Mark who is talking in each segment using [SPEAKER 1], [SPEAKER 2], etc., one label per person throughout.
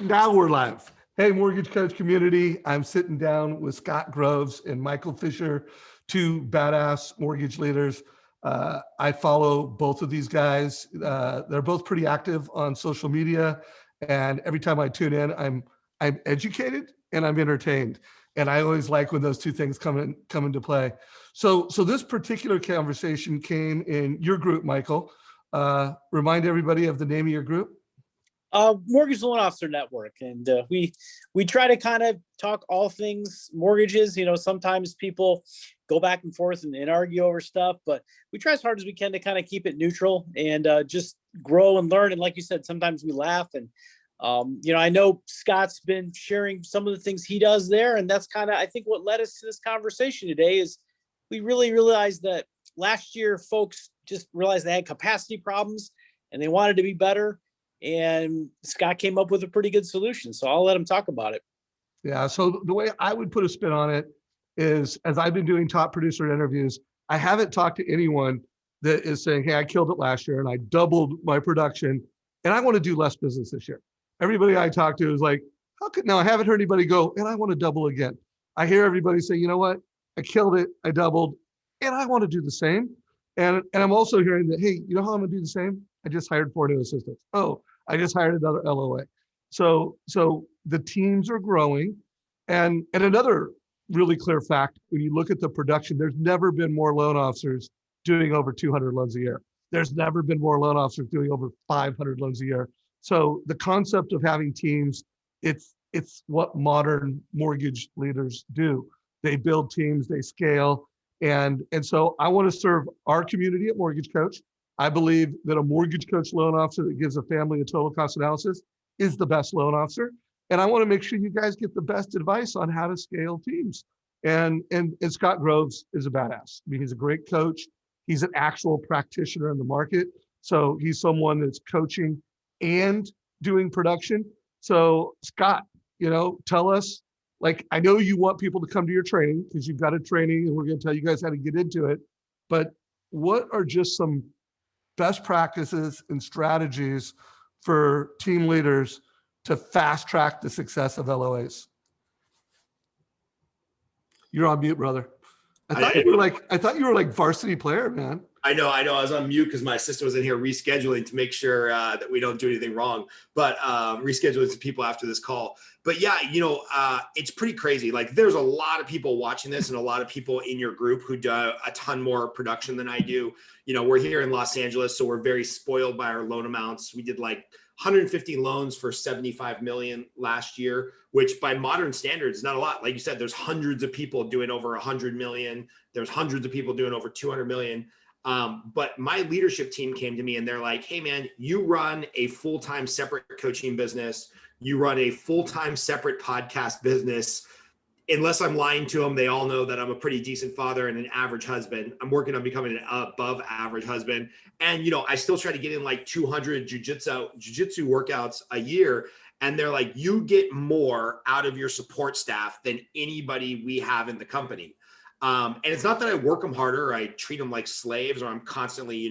[SPEAKER 1] Now we're live. Hey, Mortgage Coach community. I'm sitting down with Scott Groves and Michael Fischer, two badass mortgage leaders. I follow both of these guys. They're both pretty active on social media. And every time I tune in, I'm educated and I'm entertained. And I always like when those two things come into play. So this particular conversation came in your group, Michael. Remind everybody of the name of your group.
[SPEAKER 2] Mortgage Loan Officer Network. And we try to kind of talk all things mortgages. You know, sometimes people go back and forth and argue over stuff, but we try as hard as we can to kind of keep it neutral and just grow and learn. And like you said, sometimes we laugh. And, I know Scott's been sharing some of the things he does there. And that's kind of, I think, what led us to this conversation today is we really realized that last year folks just realized they had capacity problems and they wanted to be better. And Scott came up with a pretty good solution. So I'll let him talk about it.
[SPEAKER 1] Yeah. So the way I would put a spin on it is, as I've been doing top producer interviews, I haven't talked to anyone that is saying, hey, I killed it last year and I doubled my production and I want to do less business this year. Everybody I talk to is like, now I haven't heard anybody go, and I want to double again. I hear everybody say, you know what? I killed it. I doubled and I want to do the same. And I'm also hearing that, hey, you know how I'm going to do the same? I just hired 4 new assistants. Oh, I just hired another LOA. So the teams are growing. And another really clear fact, when you look at the production, there's never been more loan officers doing over 200 loans a year. There's never been more loan officers doing over 500 loans a year. So the concept of having teams, it's what modern mortgage leaders do. They build teams, they scale. And so I want to serve our community at Mortgage Coach. I believe that a mortgage coach loan officer that gives a family a total cost analysis is the best loan officer. And I want to make sure you guys get the best advice on how to scale teams. And Scott Groves is a badass. I mean, he's a great coach. He's an actual practitioner in the market. So he's someone that's coaching and doing production. So Scott, tell us, like, I know you want people to come to your training because you've got a training and we're going to tell you guys how to get into it. But what are just some best practices and strategies for team leaders to fast track the success of LOAs? You're on mute, brother. I thought you were like varsity player, man.
[SPEAKER 3] I know. I was on mute because my assistant was in here rescheduling to make sure that we don't do anything wrong, but rescheduling some people after this call. But yeah, it's pretty crazy. Like, there's a lot of people watching this and a lot of people in your group who do a ton more production than I do. We're here in Los Angeles, so we're very spoiled by our loan amounts. We did like 150 loans for 75 million last year, which by modern standards is not a lot. Like you said, there's hundreds of people doing over 100 million. There's hundreds of people doing over 200 million. But my leadership team came to me and they're like, hey man, you run a full-time separate coaching business. You run a full-time separate podcast business. Unless I'm lying to them, they all know that I'm a pretty decent father and an average husband. I'm working on becoming an above average husband. And, I still try to get in like 200 jujitsu workouts a year. And they're like, you get more out of your support staff than anybody we have in the company. And it's not that I work them harder, or I treat them like slaves, or I'm constantly,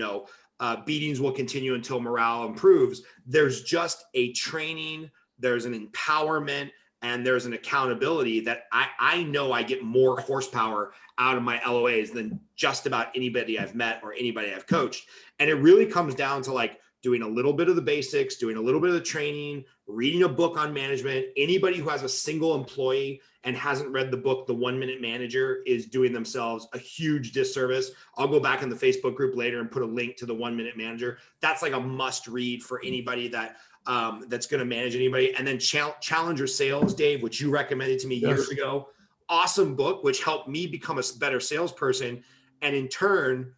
[SPEAKER 3] beatings will continue until morale improves. There's just a training, there's an empowerment, and there's an accountability that I know I get more horsepower out of my LOAs than just about anybody I've met or anybody I've coached. And it really comes down to like doing a little bit of the basics, doing a little bit of the training, reading a book on management. Anybody who has a single employee and hasn't read the book, The 1 Minute Manager, is doing themselves a huge disservice. I'll go back in the Facebook group later and put a link to The 1 Minute Manager. That's like a must read for anybody that's going to manage anybody. And then Challenger Sales, Dave, which you recommended to me years ago. Awesome book, which helped me become a better salesperson. And in turn,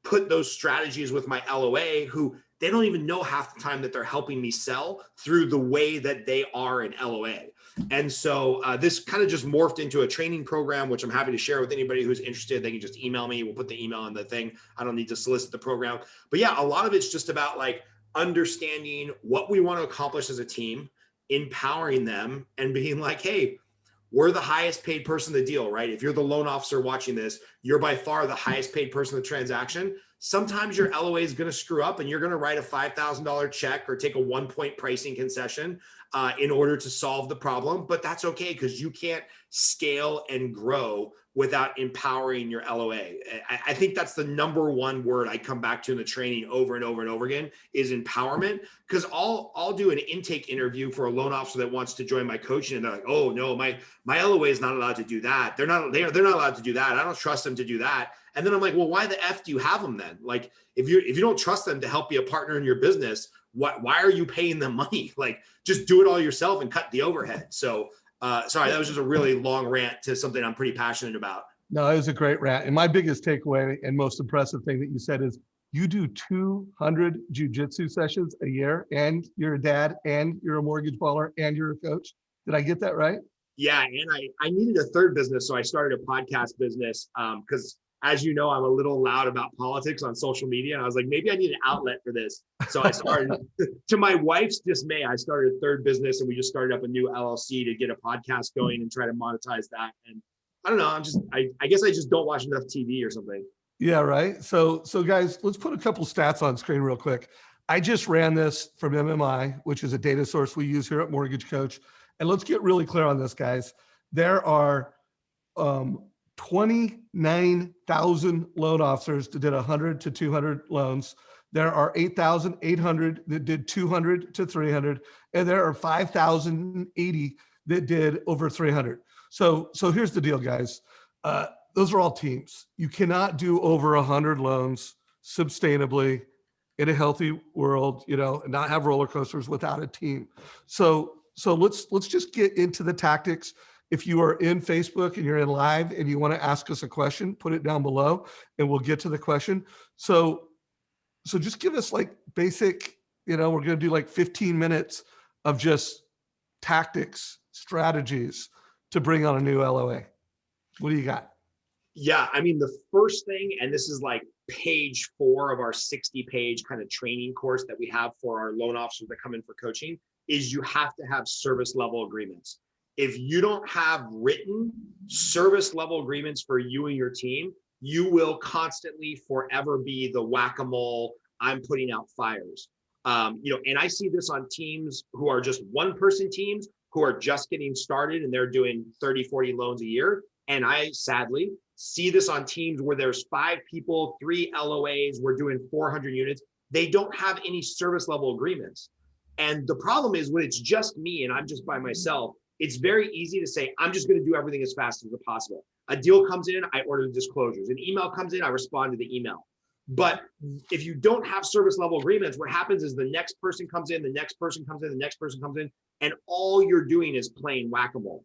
[SPEAKER 3] put those strategies with my LOA, who they don't even know half the time that they're helping me sell through the way that they are an LOA. And so this kind of just morphed into a training program, which I'm happy to share with anybody who's interested. They can just email me. We'll put the email in the thing. I don't need to solicit the program. But yeah, a lot of it's just about like understanding what we want to accomplish as a team, empowering them, and being like, hey, we're the highest paid person in the deal, right? If you're the loan officer watching this, you're by far the highest paid person in the transaction. Sometimes your LOA is going to screw up and you're going to write a $5,000 check or take a 1-point pricing concession. in order to solve the problem, but that's okay because you can't scale and grow without empowering your LOA. I think that's the number one word I come back to in the training over and over and over again is empowerment. Because I'll do an intake interview for a loan officer that wants to join my coaching, and they're like, "Oh no, my LOA is not allowed to do that. They're not allowed to do that. I don't trust them to do that." And then I'm like, "Well, why the F do you have them then? Like, if you don't trust them to help be a partner in your business, why are you paying them money? Like, just do it all yourself and cut the overhead." So sorry, that was just a really long rant to something I'm pretty passionate about.
[SPEAKER 1] No, it was a great rant. And my biggest takeaway and most impressive thing that you said is you do 200 jujitsu sessions a year, and you're a dad, and you're a mortgage baller, and you're a coach. Did I get that right?
[SPEAKER 3] Yeah, and I needed a third business, so I started a podcast business because, as you know, I'm a little loud about politics on social media, and I was like, maybe I need an outlet for this. So I started, to my wife's dismay, I started a third business, and we just started up a new LLC to get a podcast going and try to monetize that. And I don't know, I guess I just don't watch enough TV or something.
[SPEAKER 1] Yeah, right. So guys, let's put a couple stats on screen real quick. I just ran this from MMI, which is a data source we use here at Mortgage Coach. And let's get really clear on this, guys. There are 29,000 loan officers that did 100 to 200 loans. There are 8,800 that did 200 to 300, and there are 5,080 that did over 300. So here's the deal, guys. Those are all teams. You cannot do over 100 loans sustainably in a healthy world, and not have roller coasters without a team. So let's just get into the tactics. If you are in Facebook and you're in live and you want to ask us a question, put it down below and we'll get to the question. So just give us like basic, we're going to do like 15 minutes of just tactics, strategies to bring on a new LOA. What do you got?
[SPEAKER 3] Yeah, I mean, the first thing, and this is like page 4 of our 60-page kind of training course that we have for our loan officers that come in for coaching, is you have to have service level agreements. If you don't have written service level agreements for you and your team, you will constantly forever be the whack-a-mole, I'm putting out fires. And I see this on teams who are just one-person teams who are just getting started and they're doing 30, 40 loans a year. And I sadly see this on teams where there's 5 people, 3 LOAs, we're doing 400 units. They don't have any service level agreements. And the problem is when it's just me and I'm just by myself, it's very easy to say, I'm just going to do everything as fast as possible. A deal comes in, I order the disclosures. An email comes in, I respond to the email. But if you don't have service level agreements, what happens is the next person comes in, the next person comes in, the next person comes in, and all you're doing is playing whack-a-mole.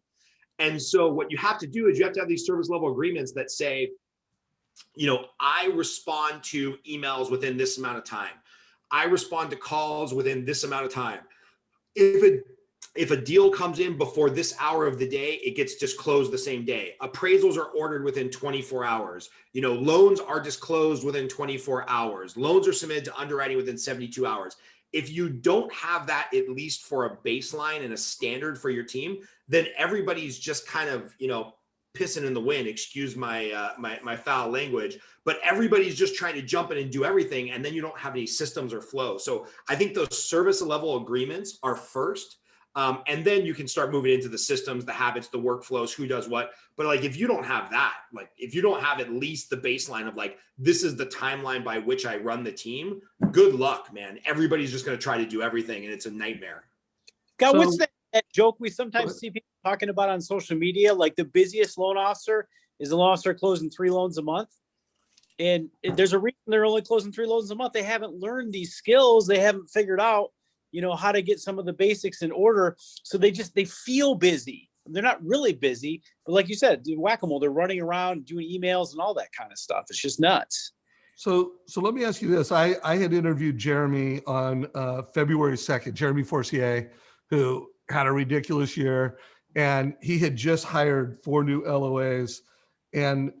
[SPEAKER 3] And so what you have to do is you have to have these service level agreements that say, I respond to emails within this amount of time. I respond to calls within this amount of time. If a deal comes in before this hour of the day, it gets disclosed the same day. Appraisals are ordered within 24 hours. Loans are disclosed within 24 hours. Loans are submitted to underwriting within 72 hours. If you don't have that, at least for a baseline and a standard for your team, then everybody's just kind of, pissing in the wind, excuse my my foul language, but everybody's just trying to jump in and do everything. And then you don't have any systems or flow. So I think those service level agreements are first. And then you can start moving into the systems, the habits, the workflows, who does what. But like, if you don't have that, like if you don't have at least the baseline of like, this is the timeline by which I run the team, good luck, man. Everybody's just going to try to do everything and it's a nightmare.
[SPEAKER 2] God, what's that joke we sometimes see people talking about on social media? Like the busiest loan officer is the loan officer closing 3 loans a month. And there's a reason they're only closing 3 loans a month. They haven't learned these skills. They haven't figured out how to get some of the basics in order. So they feel busy. They're not really busy, but like you said, whack-a-mole, they're running around doing emails and all that kind of stuff. It's just nuts.
[SPEAKER 1] So let me ask you this. I had interviewed Jeremy on February 2nd, Jeremy Forcier, who had a ridiculous year, and he had just hired 4 new LOAs. And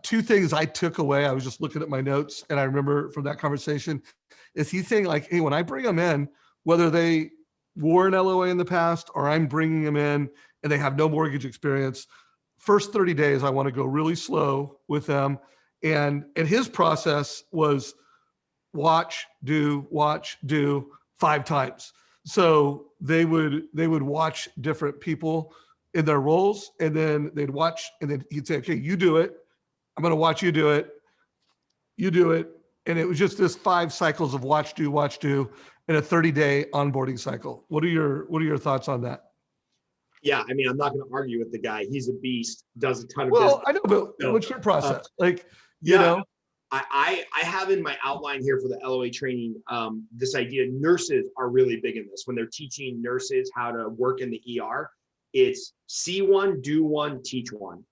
[SPEAKER 1] 2 things I took away, I was just looking at my notes, and I remember from that conversation, is he saying like, hey, when I bring them in, whether they wore an LOA in the past or I'm bringing them in and they have no mortgage experience, first 30 days, I want to go really slow with them. And his process was watch, do 5 times. So they would watch different people in their roles, and then they'd watch, and then he'd say, okay, you do it. I'm going to watch you do it. You do it. And it was just this 5 cycles of watch, do, and a 30-day onboarding cycle. What are your thoughts on that?
[SPEAKER 3] Yeah, I mean, I'm not going to argue with the guy. He's a beast, does a ton of
[SPEAKER 1] Well,
[SPEAKER 3] business.
[SPEAKER 1] I know, but
[SPEAKER 3] So,
[SPEAKER 1] what's your process? Like, you
[SPEAKER 3] yeah,
[SPEAKER 1] know,
[SPEAKER 3] I have in my outline here for the LOA training, this idea nurses are really big in this. When they're teaching nurses how to work in the ER, it's see one, do one, teach one.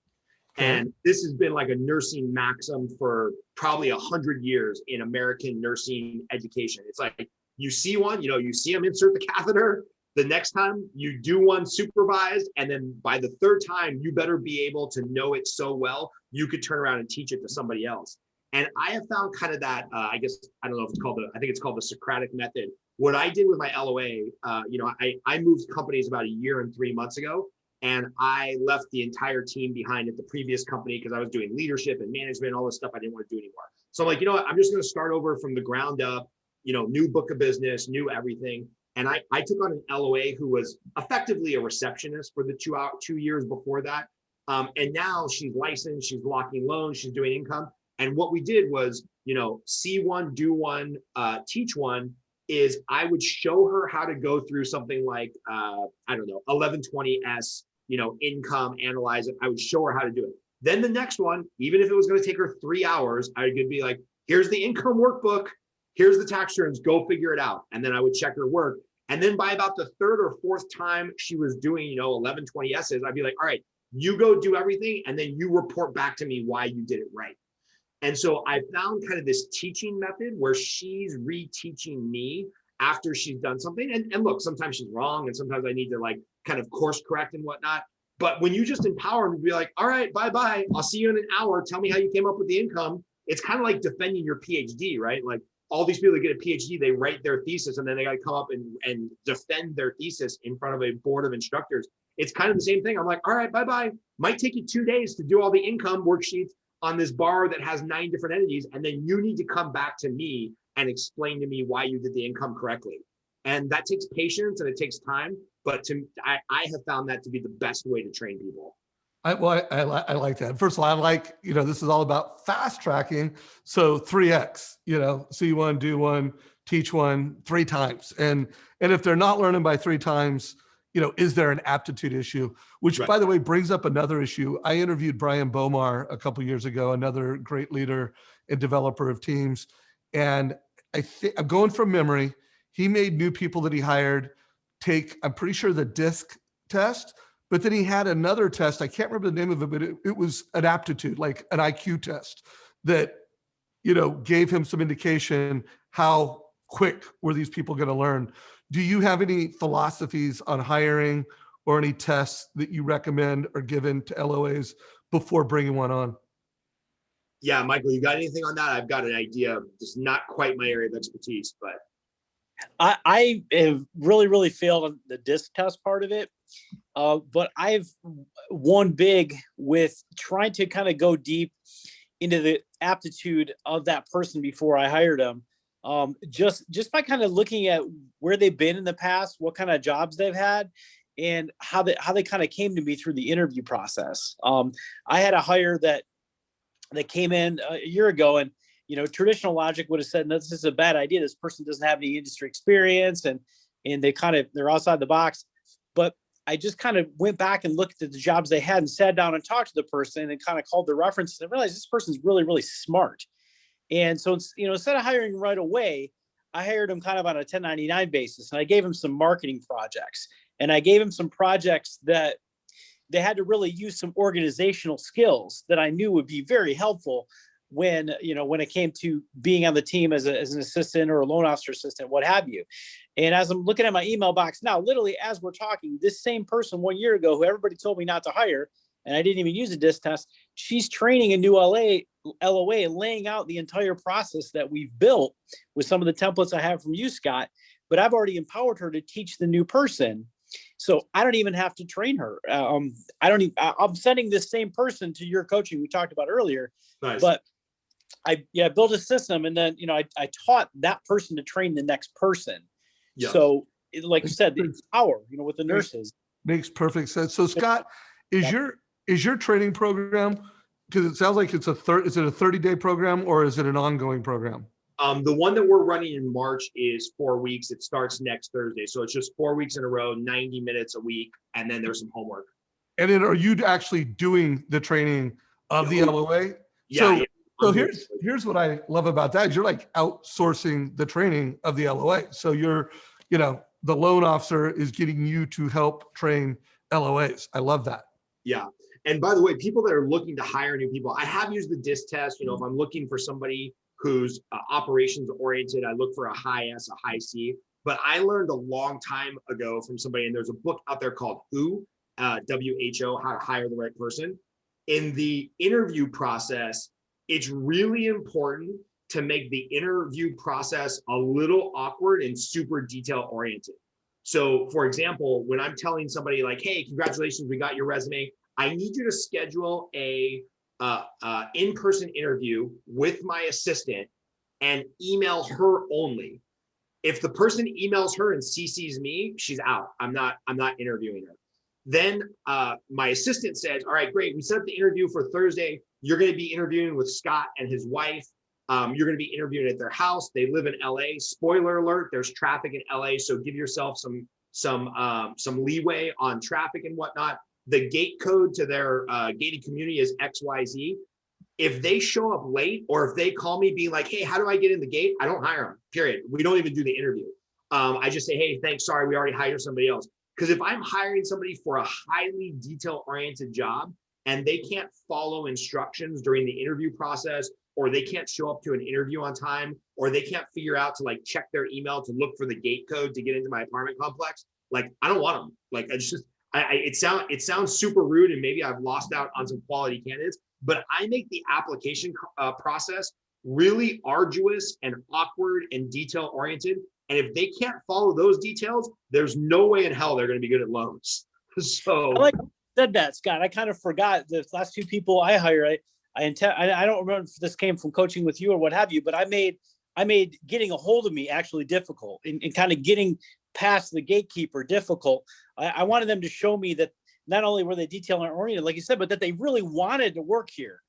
[SPEAKER 1] Okay.
[SPEAKER 3] And this has been like a nursing maxim for probably 100 years in American nursing education. It's like, you see one, you see them insert the catheter. The next time you do one supervised, and then by the 3rd time, you better be able to know it so well, you could turn around and teach it to somebody else. And I have found kind of that, I don't know if it's called I think it's called the Socratic method. What I did with my LOA, I moved companies about 1 year and 3 months ago, and I left the entire team behind at the previous company because I was doing leadership and management, all this stuff I didn't want to do anymore. So I'm like, you know what, I'm just going to start over from the ground up, new book of business, new everything. And I took on an LOA who was effectively a receptionist for the 2 years before that. And now she's licensed, she's locking loans, she's doing income. And what we did was, see one, do one, teach one, is I would show her how to go through something like, 1120S, income, analyze it. I would show her how to do it. Then the next one, even if it was going to take her 3 hours, I would be like, here's the income workbook, here's the tax returns, go figure it out. And then I would check her work. And then by about the 3rd or 4th time she was doing, 1120Ss, I'd be like, all right, you go do everything. And then you report back to me why you did it right. And so I found kind of this teaching method where she's reteaching me after she's done something. And look, sometimes she's wrong, and sometimes I need to like kind of course correct and whatnot. But when you just empower them to be like, all right, bye-bye, I'll see you in an hour. Tell me how you came up with the income. It's kind of like defending your PhD, right? Like all these people that get a PhD, they write their thesis and then they got to come up and defend their thesis in front of a board of instructors. It's kind of the same thing. I'm like, all right, bye-bye. Might take you 2 days to do all the income worksheets on this bar that has 9 different entities. And then you need to come back to me and explain to me why you did the income correctly. And that takes patience and it takes time. But I have found that to be the best way to train people.
[SPEAKER 1] I like that. First of all, I like, this is all about fast tracking. So 3X, see one, do one, teach one 3 times. And if they're not learning by 3 times, is there an aptitude issue? Which, by the way, brings up another issue. I interviewed Brian Bomar a couple of years ago, another great leader and developer of teams. And I think I'm going from memory. He made new people that he hired take, I'm pretty sure, the DISC test, but then he had another test. I can't remember the name of it, but it was an aptitude, like an IQ test that, gave him some indication how quick were these people going to learn. Do you have any philosophies on hiring or any tests that you recommend or given to LOAs before bringing one on?
[SPEAKER 3] Yeah, Michael, you got anything on that? I've got an idea. It's not quite my area of expertise, but
[SPEAKER 2] I have really failed on the DISC test part of it. But I've won big with trying to kind of go deep into the aptitude of that person before I hired them. Just by kind of looking at where they've been in the past, what kind of jobs they've had, and how they kind of came to me through the interview process. I had a hire that came in a year ago, and traditional logic would have said, no, this is a bad idea. This person doesn't have any industry experience, and they're outside the box. But I just kind of went back and looked at the jobs they had and sat down and talked to the person and kind of called the references and realized this person's really smart. And so, instead of hiring right away, I hired him kind of on a 1099 basis, and I gave him some marketing projects, and I gave him some projects that they had to really use some organizational skills that I knew would be very helpful when it came to being on the team as an assistant or a loan officer assistant, what have you. And as I'm looking at my email box now, literally as we're talking, this same person 1 year ago, who everybody told me not to hire, and I didn't even use a DISC test, she's training a new LOA and laying out the entire process that we've built with some of the templates I have from you, Scott. But I've already empowered her to teach the new person. So I don't even have to train her. I'm sending this same person to your coaching we talked about earlier.
[SPEAKER 3] Nice.
[SPEAKER 2] But I built a system, and then I taught that person to train the next person. Yep. So like you said, the power, with the nurses.
[SPEAKER 1] Makes perfect sense. So Scott, is your training program, because it sounds like is it a 30-day program or is it an ongoing program?
[SPEAKER 3] The one that we're running in March is 4 weeks. It starts next Thursday. So it's just 4 weeks in a row, 90 minutes a week. And then there's some homework.
[SPEAKER 1] And then are you actually doing the training of the LOA?
[SPEAKER 3] Yeah.
[SPEAKER 1] So here's what I love about that is you're like outsourcing the training of the LOA. So you're, the loan officer is getting you to help train LOAs. I love that.
[SPEAKER 3] Yeah. And by the way, people that are looking to hire new people, I have used the DISC test. If I'm looking for somebody who's operations oriented, I look for a high S, a high C. But I learned a long time ago from somebody, and there's a book out there called WHO, WHO, How to Hire the Right Person. In the interview process, it's really important to make the interview process a little awkward and super detail oriented. So for example, when I'm telling somebody like, hey, congratulations, we got your resume. I need you to schedule a in-person interview with my assistant and email her only. If the person emails her and CCs me, she's out. I'm not interviewing her. Then my assistant says, all right, great. We set up the interview for Thursday. You're going to be interviewing with Scott and his wife. You're going to be interviewing at their house. They live in LA. Spoiler alert, there's traffic in LA. So give yourself some leeway on traffic and whatnot. The gate code to their gated community is XYZ. If they show up late or if they call me being like, hey, how do I get in the gate? I don't hire them, period. We don't even do the interview. I just say, hey, thanks, sorry, we already hired somebody else. Because if I'm hiring somebody for a highly detail-oriented job and they can't follow instructions during the interview process, or they can't show up to an interview on time, or they can't figure out to like check their email to look for the gate code to get into my apartment complex, like I don't want them. Like it sounds super rude, and maybe I've lost out on some quality candidates, but I make the application process really arduous and awkward and detail oriented. And if they can't follow those details, there's no way in hell they're going to be good at loans. So
[SPEAKER 2] I like you said that, Scott. I kind of forgot the last two people I hired. I don't remember if this came from coaching with you or what have you, but I made getting a hold of me actually difficult and kind of getting past the gatekeeper difficult. I wanted them to show me that not only were they detail oriented, like you said, but that they really wanted to work here.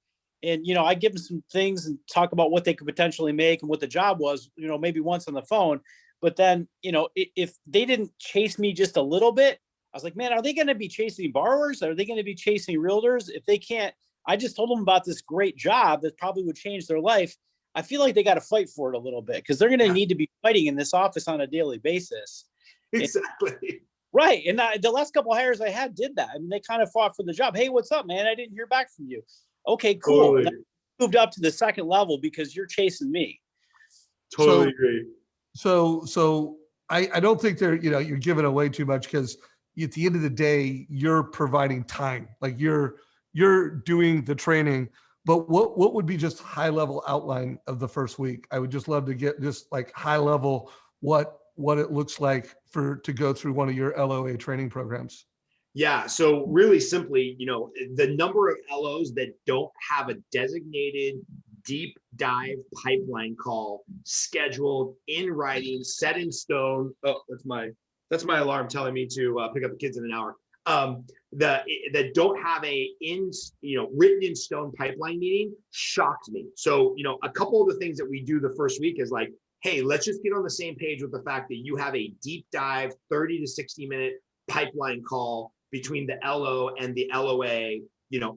[SPEAKER 2] And, I give them some things and talk about what they could potentially make and what the job was, maybe once on the phone. But then, if they didn't chase me just a little bit, I was like, man, are they going to be chasing borrowers? Are they going to be chasing realtors? If they can't, I just told them about this great job that probably would change their life. I feel like they got to fight for it a little bit because they're going to need to be fighting in this office on a daily basis.
[SPEAKER 3] Exactly.
[SPEAKER 2] Right. And the last couple of hires I had did that. I mean, they kind of fought for the job. Hey, what's up, man? I didn't hear back from you. Okay, cool.
[SPEAKER 3] Totally.
[SPEAKER 2] Moved up to the second level because you're chasing me.
[SPEAKER 3] Totally agree.
[SPEAKER 1] So I don't think you're giving away too much because at the end of the day, you're providing time. Like you're doing the training. But what would be just high level outline of the first week? I would just love to get just like high level what it looks like to go through one of your LOA training programs.
[SPEAKER 3] Yeah. So really simply, the number of LOs that don't have a designated deep dive pipeline call scheduled in writing, set in stone. Oh, that's my alarm telling me to pick up the kids in an hour. That don't have a written in stone pipeline meeting shocked me. So, a couple of the things that we do the first week is like, hey, let's just get on the same page with the fact that you have a deep dive 30 to 60 minute pipeline call between the LO and the LOA,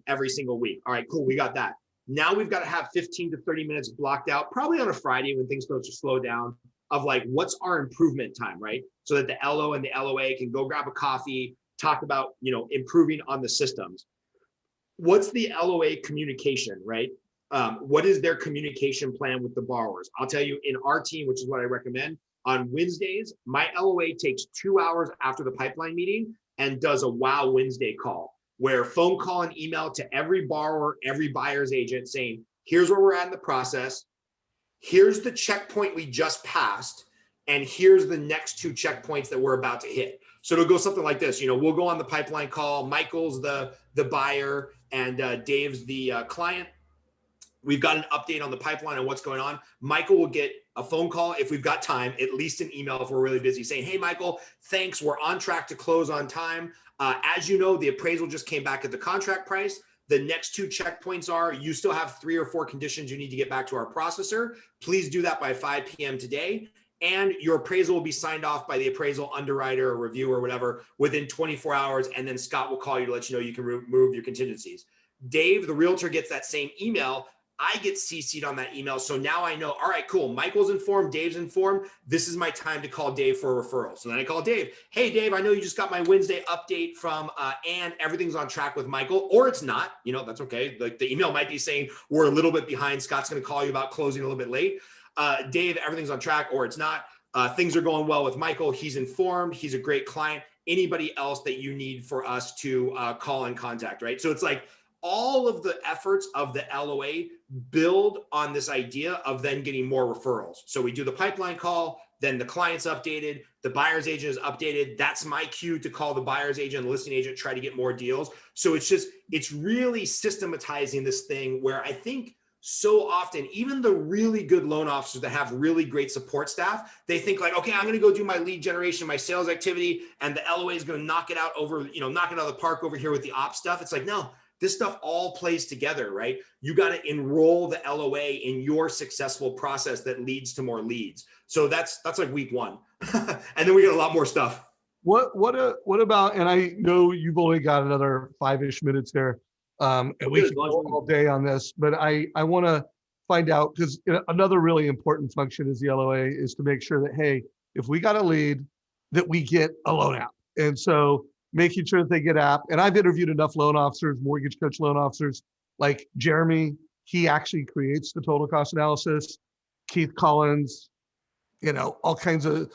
[SPEAKER 3] every single week. All right, cool. We got that. Now we've got to have 15 to 30 minutes blocked out, probably on a Friday when things start to slow down, of like, what's our improvement time, right? So that the LO and the LOA can go grab a coffee, talk about, improving on the systems. What's the LOA communication, right? What is their communication plan with the borrowers? I'll tell you, in our team, which is what I recommend, on Wednesdays, my LOA takes 2 hours after the pipeline meeting and does a Wow Wednesday call, where phone call and email to every borrower, every buyer's agent saying, here's where we're at in the process. Here's the checkpoint we just passed. And here's the next 2 checkpoints that we're about to hit. So it'll go something like this. We'll go on the pipeline call. Michael's the buyer and Dave's the client. we've got an update on the pipeline and what's going on. Michael will get a phone call if we've got time, at least an email if we're really busy, saying, hey, Michael, thanks. We're on track to close on time. As you know, the appraisal just came back at the contract price. The next 2 checkpoints are you still have 3 or 4 conditions you need to get back to our processor. Please do that by 5 p.m. today. And your appraisal will be signed off by the appraisal underwriter or reviewer or whatever within 24 hours. And then Scott will call you to let you know you can remove your contingencies. Dave, the realtor, gets that same email. I get CC'd on that email. So now I know, all right, cool. Michael's informed, Dave's informed. This is my time to call Dave for a referral. So then I call Dave. Hey, Dave, I know you just got my Wednesday update from Ann. Everything's on track with Michael, or it's not. That's okay. Like the email might be saying we're a little bit behind. Scott's going to call you about closing a little bit late. Dave, everything's on track, or it's not. Things are going well with Michael. He's informed. He's a great client. Anybody else that you need for us to call and contact, right? So it's like all of the efforts of the LOA build on this idea of then getting more referrals. So we do the pipeline call, then the client's updated, the buyer's agent is updated. That's my cue to call the buyer's agent, the listing agent, try to get more deals. So it's really systematizing this thing where I think so often, even the really good loan officers that have really great support staff, they think like, okay, I'm going to go do my lead generation, my sales activity, and the LOA is going to knock it out knock it out of the park over here with the ops stuff. It's like, no, this stuff all plays together, right? You got to enroll the LOA in your successful process that leads to more leads. So that's like week 1. And then we get a lot more stuff.
[SPEAKER 1] What about, and I know you've only got another 5-ish minutes there, and we can go all day on this, but I want to find out, because another really important function is the LOA is to make sure that, hey, if we got a lead, that we get a loan app. And so making sure that they get app. And I've interviewed enough loan officers, mortgage coach loan officers, like Jeremy, he actually creates the total cost analysis. Keith Collins, all kinds of,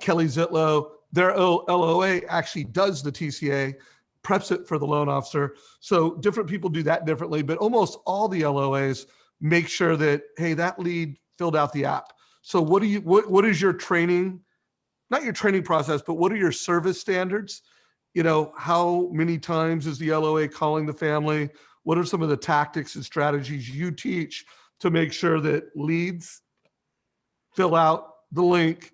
[SPEAKER 1] Kelly Zitlow, their LOA actually does the TCA, preps it for the loan officer. So different people do that differently, but almost all the LOAs make sure that, hey, that lead filled out the app. So what is your training, not your training process, but what are your service standards? How many times is the LOA calling the family? What are some of the tactics and strategies you teach to make sure that leads fill out the link?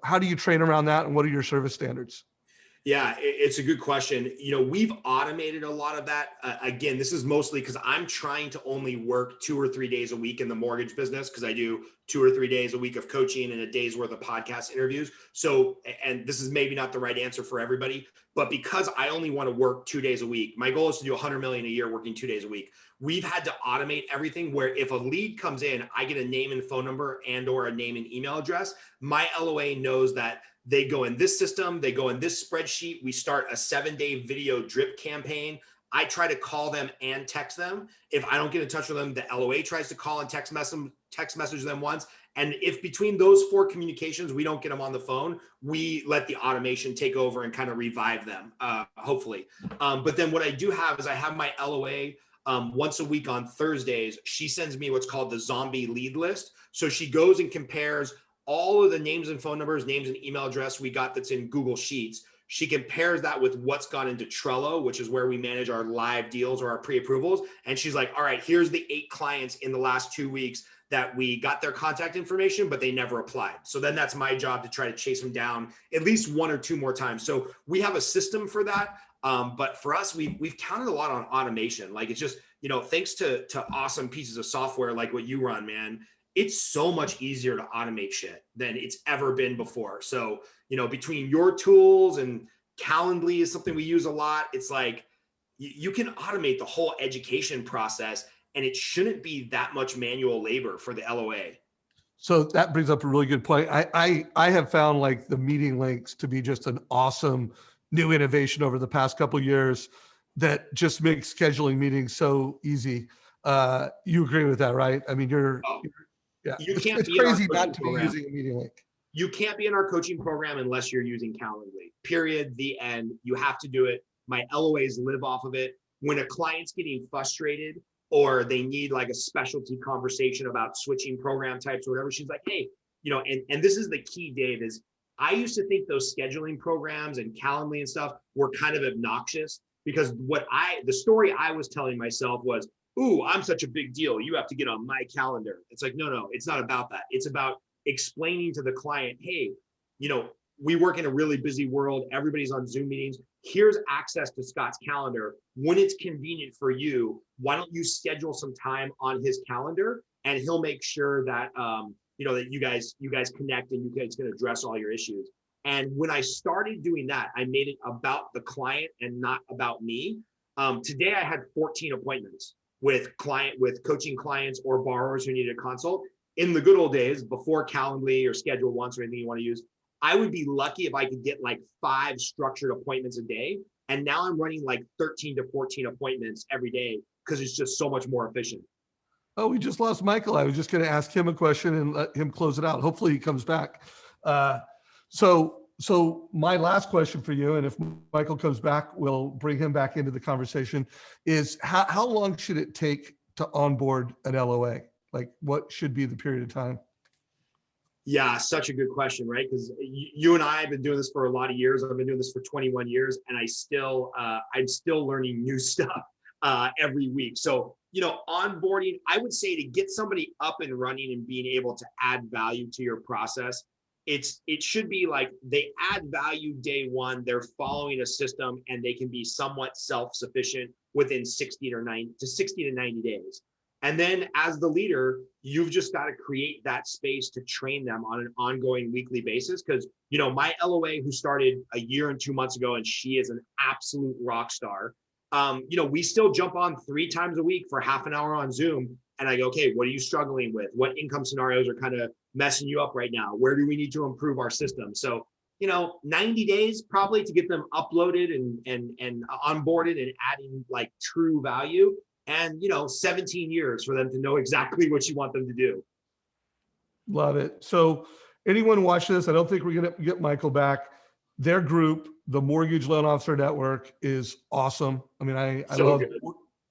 [SPEAKER 1] How do you train around that, and what are your service standards?
[SPEAKER 3] Yeah, it's a good question. We've automated a lot of that. Again, this is mostly because I'm trying to only work 2 or 3 days a week in the mortgage business, because I do 2 or 3 days a week of coaching and a day's worth of podcast interviews. So, and this is maybe not the right answer for everybody, but because I only want to work 2 days a week, my goal is to do 100 million a year working 2 days a week. We've had to automate everything where if a lead comes in, I get a name and phone number and or a name and email address. My LOA knows that they go in this system, they go in this spreadsheet. We start a 7-day video drip campaign. I try to call them and text them. If I don't get in touch with them, the LOA tries to call and text message them once. And if between those 4 communications, we don't get them on the phone, we let the automation take over and kind of revive them, hopefully. But then what I do have is I have my LOA once a week on Thursdays. She sends me what's called the zombie lead list. So she goes and compares all of the names and phone numbers, names and email address we got that's in Google Sheets. She compares that with what's gone into Trello, which is where we manage our live deals or our pre-approvals. And she's like, all right, here's the 8 clients in the last 2 weeks that we got their contact information, but they never applied. So then that's my job to try to chase them down at least 1 or 2 more times. So we have a system for that. But for us, we've counted a lot on automation. Like it's just, thanks to awesome pieces of software like what you run, man, it's so much easier to automate shit than it's ever been before. So, between your tools and Calendly is something we use a lot. It's like you can automate the whole education process, and it shouldn't be that much manual labor for the LOA.
[SPEAKER 1] So that brings up a really good point. I have found like the meeting links to be just an awesome new innovation over the past couple of years that just makes scheduling meetings so easy. You agree with that, right? I mean, yeah, it's crazy not to be using a meeting link.
[SPEAKER 3] You can't be in our coaching program unless you're using Calendly, period, the end. You have to do it. My LOAs live off of it. When a client's getting frustrated or they need like a specialty conversation about switching program types or whatever, she's like, hey, and this is the key, Dave, is I used to think those scheduling programs and Calendly and stuff were kind of obnoxious because the story I was telling myself was, ooh, I'm such a big deal, you have to get on my calendar. It's like, no, it's not about that. It's about explaining to the client, hey, we work in a really busy world. Everybody's on Zoom meetings. Here's access to Scott's calendar. When it's convenient for you, why don't you schedule some time on his calendar, and he'll make sure that that you guys connect, and you guys can address all your issues. And when I started doing that, I made it about the client and not about me. Today I had 14 appointments with coaching clients or borrowers who needed a consult. In the good old days, before Calendly or Schedule Once or anything you want to use, I would be lucky if I could get like 5 structured appointments a day. And now I'm running like 13 to 14 appointments every day because it's just so much more efficient.
[SPEAKER 1] Oh, we just lost Michael. I was just going to ask him a question and let him close it out. Hopefully he comes back. So my last question for you, and if Michael comes back, we'll bring him back into the conversation, is how long should it take to onboard an LOA? Like, what should be the period of time?
[SPEAKER 3] Yeah, such a good question, right? Because you and I have been doing this for a lot of years. I've been doing this for 21 years, and I'm still learning new stuff every week. So, onboarding, I would say, to get somebody up and running and being able to add value to your process, it should be like they add value day one, they're following a system, and they can be somewhat self-sufficient within 60 to 90 days. And then as the leader, you've just got to create that space to train them on an ongoing weekly basis. Because, my LOA, who started a year and 2 months ago, and she is an absolute rock star. We still jump on 3 times a week for half an hour on Zoom. And I go, okay, what are you struggling with? What income scenarios are kind of messing you up right now? Where do we need to improve our system? So, 90 days probably to get them uploaded and onboarded and adding like true value. And 17 years for them to know exactly what you want them to do.
[SPEAKER 1] Love it. So anyone watch this, I don't think we're going to get Michael back. Their group, the Mortgage Loan Officer Network, is awesome. I mean, I love it.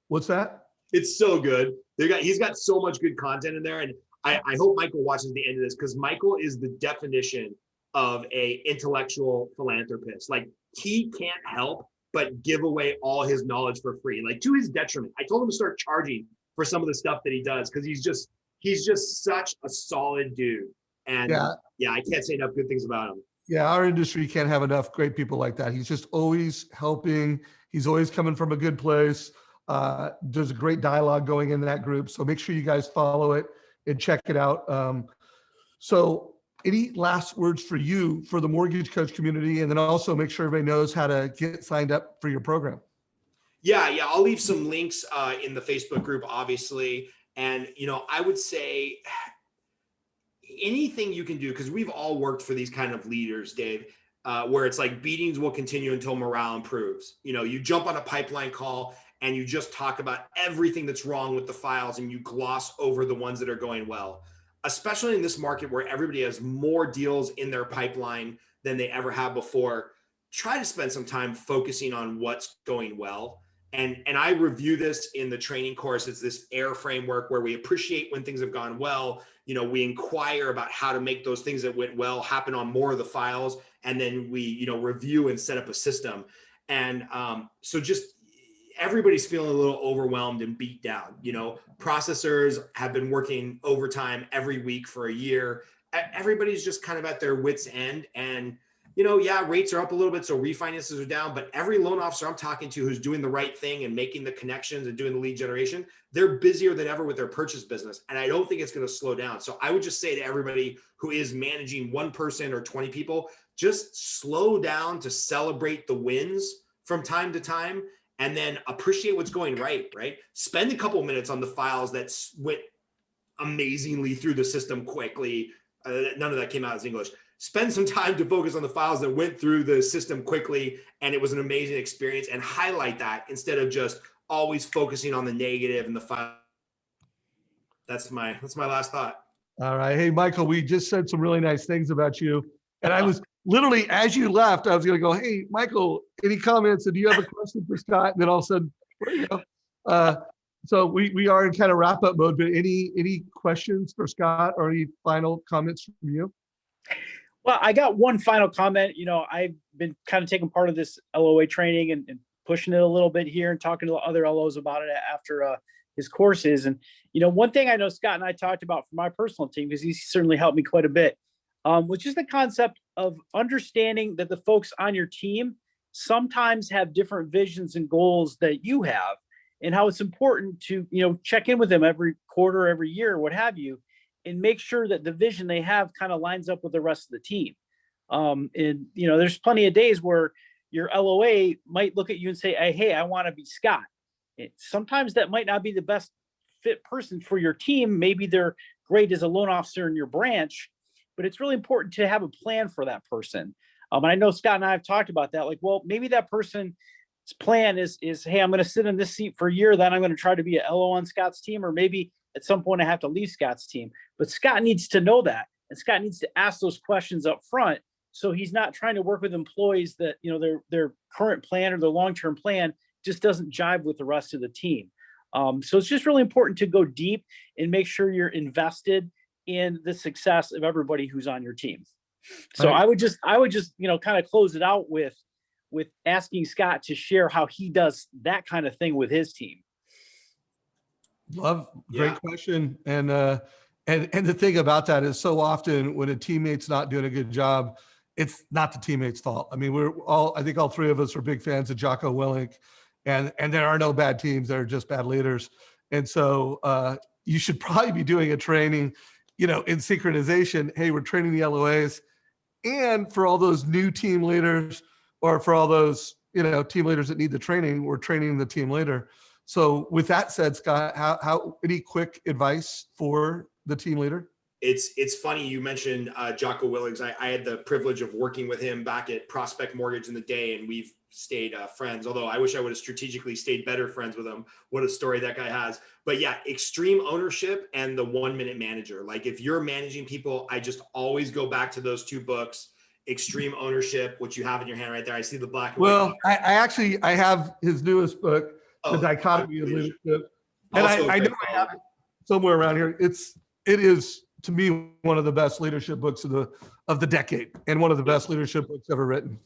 [SPEAKER 1] What's that?
[SPEAKER 3] It's so good. He's got so much good content in there. And I hope Michael watches the end of this, because Michael is the definition of a intellectual philanthropist. Like, he can't help but give away all his knowledge for free, like to his detriment. I told him to start charging for some of the stuff that he does, because he's just such a solid dude. And yeah, I can't say enough good things about him.
[SPEAKER 1] Yeah, our industry can't have enough great people like that. He's just always helping. He's always coming from a good place. There's a great dialogue going in that group. So make sure you guys follow it and check it out. So any last words for you for the mortgage coach community? And then also make sure everybody knows how to get signed up for your program.
[SPEAKER 3] Yeah. I'll leave some links in the Facebook group, obviously. And, I would say anything you can do, because we've all worked for these kind of leaders, Dave, where it's like beatings will continue until morale improves. You jump on a pipeline call and you just talk about everything that's wrong with the files, and you gloss over the ones that are going well. Especially in this market where everybody has more deals in their pipeline than they ever have before, try to spend some time focusing on what's going well. And I review this in the training course. It's this AIR framework where we appreciate when things have gone well. We inquire about how to make those things that went well happen on more of the files. And then we, review and set up a system. And so just everybody's feeling a little overwhelmed and beat down. Processors have been working overtime every week for a year. Everybody's just kind of at their wits' end. And, rates are up a little bit, so refinances are down. But every loan officer I'm talking to who's doing the right thing and making the connections and doing the lead generation, they're busier than ever with their purchase business. And I don't think it's going to slow down. So I would just say to everybody who is managing 1 person or 20 people, just slow down to celebrate the wins from time to time. And then appreciate what's going right? Spend a couple minutes on the files that went amazingly through the system quickly. None of that came out as English. Spend some time to focus on the files that went through the system quickly, and it was an amazing experience, and highlight that instead of just always focusing on the negative and the file. That's my last thought.
[SPEAKER 1] All right. Hey, Michael, we just said some really nice things about you. And I was literally, as you left, I was going to go, hey, Michael, any comments? And do you have a question for Scott? And then all of a sudden, where you go? So we are in kind of wrap up mode, but any questions for Scott or any final comments from you?
[SPEAKER 2] Well, I got one final comment. I've been kind of taking part of this LOA training and pushing it a little bit here and talking to other LOs about it after his courses. And, one thing I know Scott and I talked about for my personal team, because he's certainly helped me quite a bit, which is the concept of understanding that the folks on your team sometimes have different visions and goals that you have, and how it's important to, check in with them every quarter, every year, what have you, and make sure that the vision they have kind of lines up with the rest of the team. And, there's plenty of days where your LOA might look at you and say, hey, I want to be Scott. Sometimes that might not be the best fit person for your team. Maybe they're great as a loan officer in your branch, but it's really important to have a plan for that person. And I know Scott and I have talked about that. Like, well, maybe that person's plan is, hey, I'm going to sit in this seat for a year, then I'm going to try to be a LO on Scott's team, or maybe at some point I have to leave Scott's team. But Scott needs to know that, and Scott needs to ask those questions up front, so he's not trying to work with employees that, their current plan or their long-term plan just doesn't jive with the rest of the team. So it's just really important to go deep and make sure you're invested in the success of everybody who's on your team. So I would just, kind of close it out with asking Scott to share how he does that kind of thing with his team.
[SPEAKER 1] Great question. And the thing about that is, so often when a teammate's not doing a good job, it's not the teammate's fault. I mean, I think all three of us are big fans of Jocko Willink, and there are no bad teams. There are just bad leaders. And so you should probably be doing a training, in synchronization. Hey, we're training the LOAs, and for all those new team leaders, or for all those, team leaders that need the training, we're training the team leader. So with that said, Scott, how any quick advice for the team leader?
[SPEAKER 3] It's funny you mentioned Jocko Willings. I had the privilege of working with him back at Prospect Mortgage in the day, and we've stayed friends. Although I wish I would have strategically stayed better friends with him. What a story that guy has. But yeah, extreme ownership and the 1 minute manager. Like, if you're managing people, I just always go back to those two books. Extreme Ownership, which you have in your hand right there. I see the black and white.
[SPEAKER 1] Well, I have his newest book, The Dichotomy of Leadership. And I know I have it somewhere around here. It is, to me, one of the best leadership books of the decade, and one of the best leadership books ever written.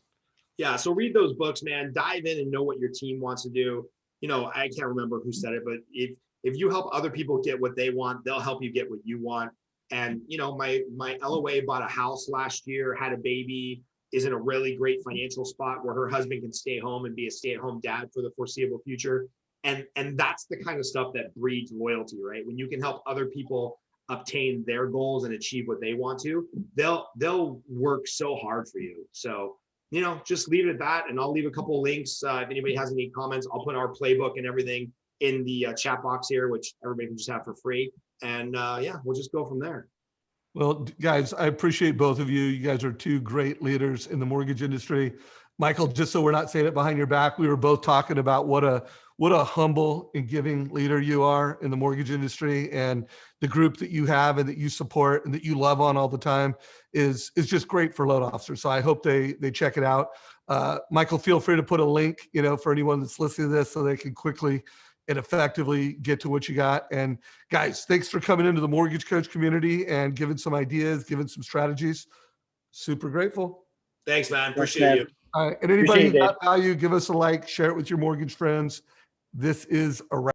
[SPEAKER 3] Yeah. So read those books, man. Dive in and know what your team wants to do. I can't remember who said it, but if you help other people get what they want, they'll help you get what you want. And, my LOA bought a house last year, had a baby, is in a really great financial spot where her husband can stay home and be a stay-at-home dad for the foreseeable future. And that's the kind of stuff that breeds loyalty, right? When you can help other people obtain their goals and achieve what they want to, they'll work so hard for you. So, just leave it at that. And I'll leave a couple of links. If anybody has any comments, I'll put our playbook and everything in the chat box here, which everybody can just have for free. And we'll just go from there.
[SPEAKER 1] Well, guys, I appreciate both of you. You guys are two great leaders in the mortgage industry. Michael, just so we're not saying it behind your back, we were both talking about what a humble and giving leader you are in the mortgage industry, and the group that you have and that you support and that you love on all the time is just great for loan officers. So I hope they check it out. Michael, feel free to put a link, for anyone that's listening to this, so they can quickly and effectively get to what you got. And guys, thanks for coming into the mortgage coach community and giving some ideas, giving some strategies. Super grateful.
[SPEAKER 3] Thanks, man. Appreciate you.
[SPEAKER 1] And anybody who got value, give us a like, share it with your mortgage friends. This is a wrap.